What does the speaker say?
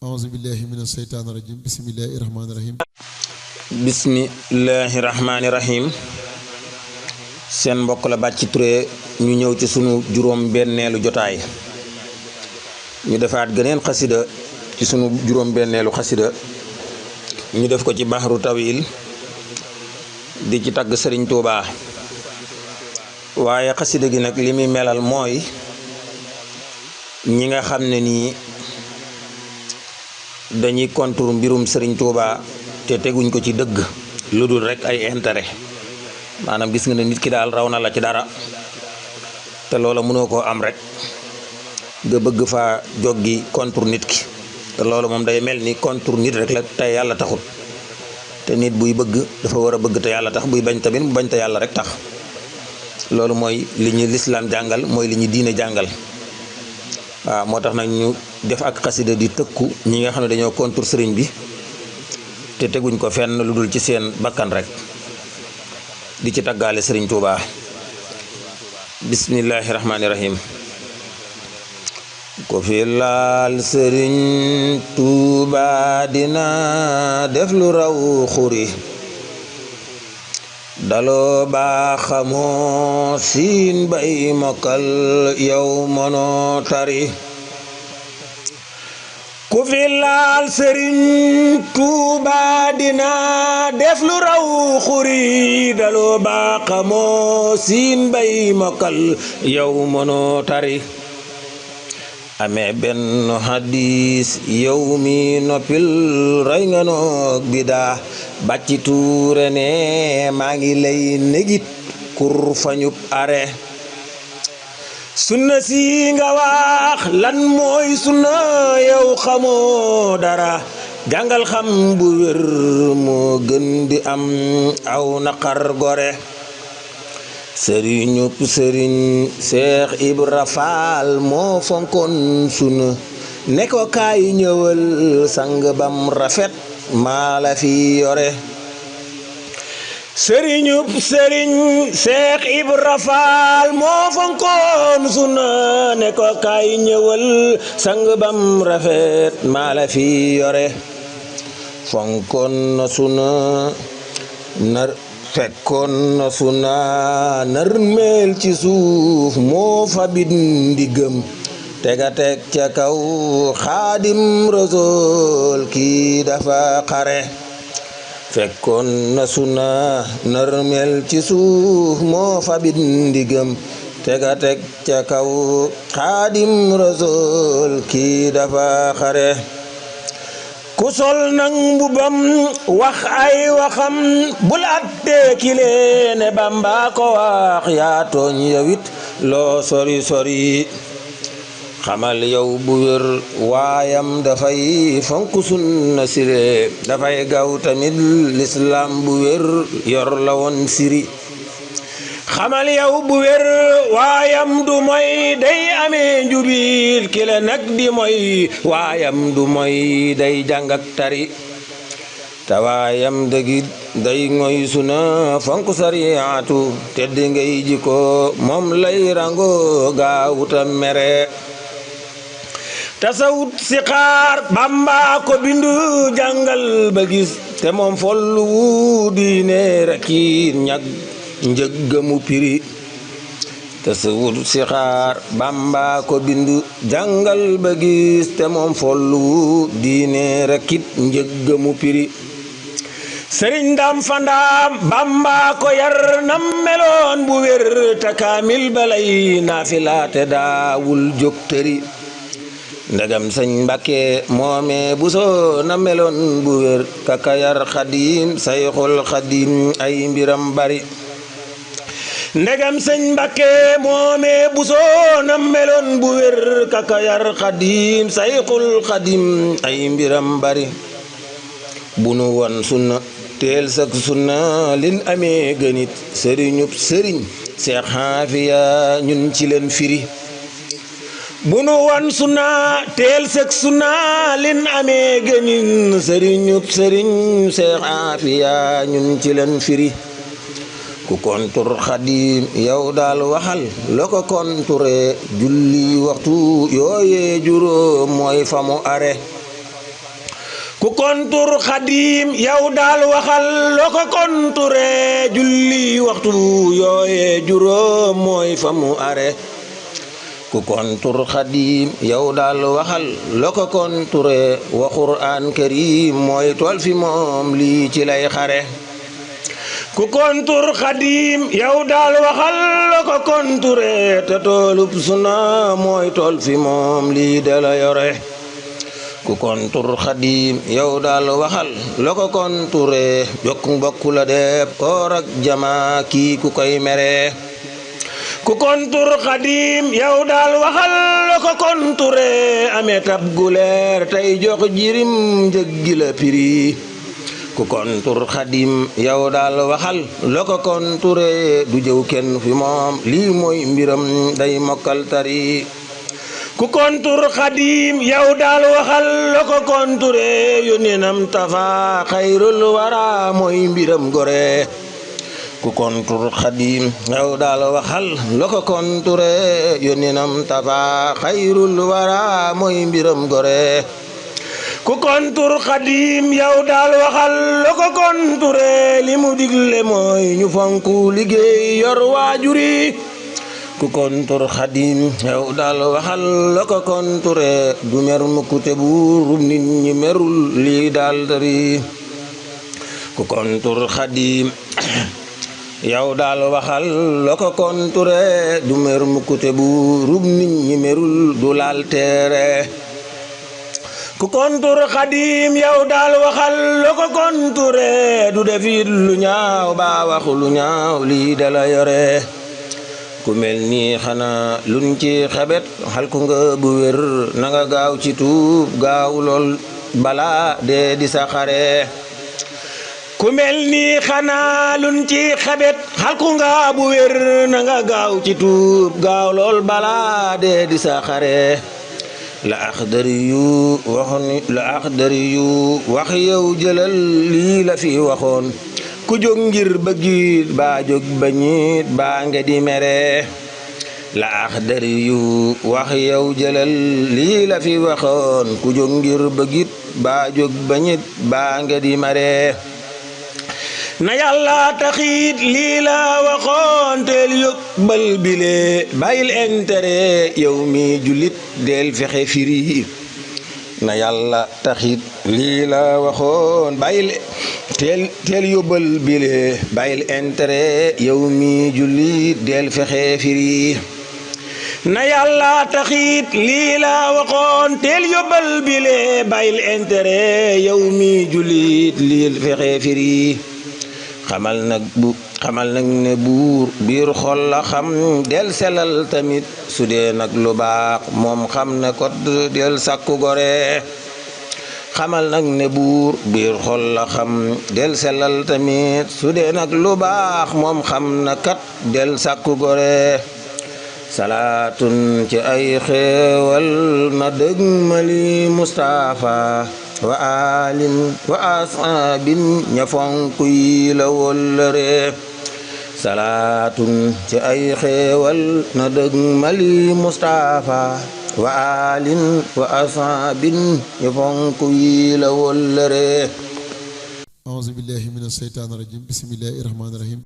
auzu billahi mina sheytaani rajim bismillahi rahmaani rahim. bismillahi rahmaani rahim. seen mbokk la Bathie Touré ñu ñëw ci sunu juróom benneelu jotaay ñu defaat geneen xasida ci sunu juróom benneelu xasida ñu def ko ci Bahru Tawil di ci tagg Sëriñ Tuubaa waaye xasida gi nag li muy melal mooy ñi nga xam ne nii dañuy contour mbirum Sëriñ Tuubaa te teguñ ko ci dëgg lu dul rek ay intérêt maanaam gis nga ne nit ki daal raw na la ci dara te loola mënoo koo am rek nga bëgg faa joggi contour nit ki te loolu moom day mel ni contour nit rek la te yàlla taxut te nit buy bëgg dafa war a bëgg te yàlla tax buy bañ tamit mu bañ te yàlla rek tax loolu mooy li ñu lislaam jàngal mooy li ñu diine jàngal waaw moo tax nag ñu def ak xasida di tëkku ñi nga xam ne dañoo contour sëriñ bi te teguñ ko fenn lu dul ci seen bakkan rek di ci taggaale Sëriñ Tuubaa bismillahi rahmaani rahim. ko fi laal Sëriñ Tuubaa dina def lu raw xuri daloo baa xamoo siin bay mokkal yow mënoo tari ku fi laal Sëriñ Tuubaa dina def lu raw xuri daloo baa xamoo siin bay mokkal yow mënoo tari amee benn hadis yow mi noppil rey nga noog bidaa Bathie Touré ne maa ngi lay négit kur fañub are sunna si nga wax lan mooy sunna yow xamoo dara jàngal xam bu wér moo gën di am aw naqar gore sëriñub sëriñ Seex Ibra Faal moo fonkoon sunna ne ko kaay ñëwal sang bam rafet maa la fi yore sëriñub sëriñ Seex Ibra Faal moo fonkoon sunna ne ko kaay ñëwal sang bam rafet maa la fi yore fonkoon na sunna nar fekkoon na sunna nar meel ci suuf moo fa bindi gëm tega teg ca kaw Xaadim Rasuul kii dafa xare fekkoon na sunna nar meel ci suuf moo fa bindi gëm tega teg ca kaw Xaadim Rasuul kii dafa xare ku sol nang mbubam wax ay waxam bul attee kile ne Bamba ko wax yaa tooñ yowit loo sori sori xamal yow bu wér waayam dafay fonk sunna sire dafay gaw tamit lislaam bu wér yor la woon siri xamal yow bu wér waayam du moy day amee njubit kile nag di moy waayam du moy day jàng ak tari te waayam dëgg day ngoy suna fonk sariyaatu tedd ngay jikko moom lay rango gaawuta mere tasawut si xaar Bamba ko bindu jàngal ba gis te moom follu diine rekkiin ñag njëggamu piri tasawut si xaar Bamba ko bindu jàngal ba gis te moom follu diine rekkit njëggamu piri sëriñ Ndam Fandaam Bamba ko yar nam meloon bu wér te kaamil balay naafilaate daawul jóg tëri ndegam sëñ Mbàkke moome buso na meloon bu wér kaka yar Xadim Sayxul Xadim ay mbiram bari ndegam sëñ Mbàkke moome buso na meloon bu wér kaka yar Xadim Sayxul Xadim ay mbiram bari bu nu won sunna teel sak sunna lin amee gënit sëriñub sëriñ Seex Xaafiya ñun ci leen firi bu nu won sunna teel sak sunna lin amee gënit sëriñub sëriñ Seex Xaafiya ñun ci leen firi ku kontur Xadim yow daal waxal la ko konture julli waxtu yooyee juróom mooy fa mu are ku kontur xadim yow daal waxal loo ko konture julli waxtu yooye juróom mooy fa mu are ku kontur xadim yow daal waxal loo ko konture wa qur'an karim mooy tool fi moom lii ci lay xare ku kontur xadim yow daal waxal loo ko konture te toolub suna mooy tool fi moom lii da la yore ku kontur xadim yow daal waxal loo ko konture jokk mbokk la def koor ak jama kii ku koy mere ku kontur xadim yow daal waxal loo ko konture amee tab gu leer tey jox jirim njëggi la piri ku kontur xadim yow daal waxal loo ko konture du jëw kenn fi moom lii mooy mbiram day mokkal tari ku kontur xadim yow daal waxal loo ko konture yónneenam tafa xayrul wara mooy mbiram gore ku kontur xadim yow daal waxal loo ko konture yónneenam tafa xayrul wara mooy mbiram gore ku kontur xadim yow daal waxal loo ko konture li mu digle mooy ñu fonku liggéey yor waajuri ku kontur xadim yow daal waxal loo ko konture du mer mukk te bu rub nit ñi merul lii daal dari ku kontur xadim yow daal waxal loo ko konture du mer mukk te bu rub nit ñi merul du laal teere ku kontur xadim yow daal waxal loo ko konture du defit lu ñaaw ba wax lu ñaaw lii dala yore ku mel nii xanaa luñ ci xebet xal ku nga bu wér na nga gaaw ci tuub gaaw lool bala dee di sa xare ku mel nii xanaa luñ ci xebet xal ku nga bu wér na nga gaaw ci tuub gaaw lool bala dee di sa xare la Axdari yu wax yow jëlal lii la fi waxoon ku jóg ngir bëggit baa jóg bañit baa nga di mere la Axdari yu wax yow jëlal lii la fi waxoon ku jóg ngir bëggit baa jóg bañit baa nga di mere na yàlla taxit lii la waxoon teel yóbbal bile bàyyil intérêt yow mi jullit del fexe firi na yàlla taxit lii la waxoon bàyyil teel yóbbal bile bàyyil intérêt yow mi jullit del fexe firi na yàlla taxit lii la waxoon teel yóbbal bile bàyyil intérêt yow mi jullit lii fexe firi xamal nag ne buur biir xol la xam del selal tamit su dee nag lu baax moom xam ne kot del sàkku gore xamal nag ne buur biir xol la xam del selal tamit su dee nag lu baax moom xam na kat del sàkku gore salaatun ci ay xéewal na dëgg mali Mustafa wa alin wa asabin ña fonku yi la wollëre salaatun ci ay xéewal na dëgg mali Mustafa wa alin wa asabin ña fonku yi la wollëre auzu billahi mina sheytaani rajim bismillahi rahmaani rahim